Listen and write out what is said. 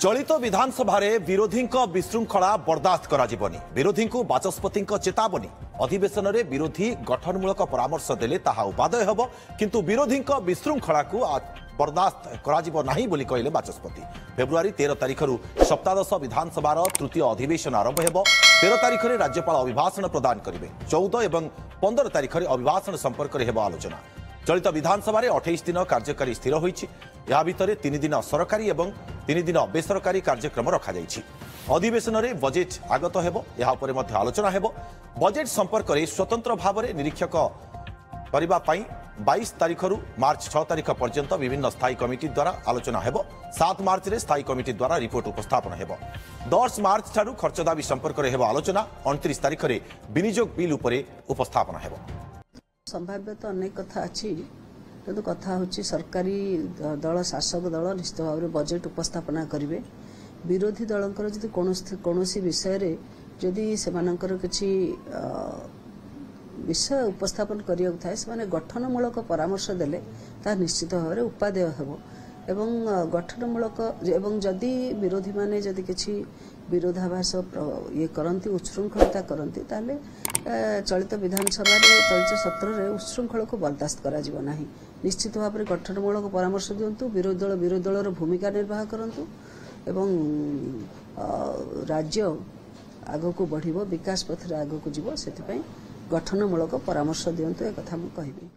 चलित विधानसभा विरोधी विशृंखला बर्दास्त कराजिबनी विरोधी को बाचस्पति चेतावनी अधिवेशन में विरोधी गठनमूलक परामर्श देले ताहा उपादेय हेब किंतु विरोधी विशृंखला को बर्दास्त कराजिबो नाही बोली कहले बाचस्पति। फेब्रुआरी 13 तारिख सप्तादश विधानसभा तृतीय अधिवेशन आरंभ हेब। 13 तारिख में राज्यपाल अभिभाषण प्रदान करेंगे। 14 और 15 तारिख में अभिभाषण संपर्क में आलोचना। चलित विधानसभा 28 दिन कार्यकारी स्थिर होइछि। या भितर 3 दिन सरकारी और 3 दिन बेसरकारी कार्यक्रम रखा जाइछि। अधिवेशन में बजेट आगत हेब। या उपरे मध्य आलोचना हेब। बजेट संपर्क में स्वतंत्र भाव में निरीक्षक करबा पई 22 तारिख मार्च 6 तारिख पर्यंत विभिन्न स्थायी कमिटी द्वारा आलोचना हेब। 7 मार्च रे स्थायी कमिटी द्वारा रिपोर्ट उपस्थापन हेब। 10 मार्च ठारू खर्च दाबी संपर्क में हेब आलोचना। 29 तारिख में विनियोग बिल उपरे उपस्थापन हेब। संभाव्य तो अनेक कथा अच्छी किंतु कथा होची सरकारी दल शासक दल निश्चित भाव में बजेट उपस्थापना करेंगे। विरोधी दलंकर जदि कौनसी विषय रे जदि सेमानंकर किछि विषय उपस्थापन करिया थाए से गठनमूलक परामर्श देले ता निश्चित भाव में उपादेय हेबो एवं गठनमूलक एवं जदि विरोधी माने जदि किछि विरोधाभास ये करती उच्छृंखलता करती ताले चलित विधानसभा चलित सत्र में उच्छृंखल को बर्दास्त करा जीव नाही। निश्चित भाव में गठनमूलक परामर्श दिंतु। विरोधी दलर भूमिका निर्वाह करंतु एवं राज्य आगको बढ़िबो विकास पथ रे आगको जीवो। सेति पई गठनमूलक परामर्श दिंतु ए कथा मु कहिबी।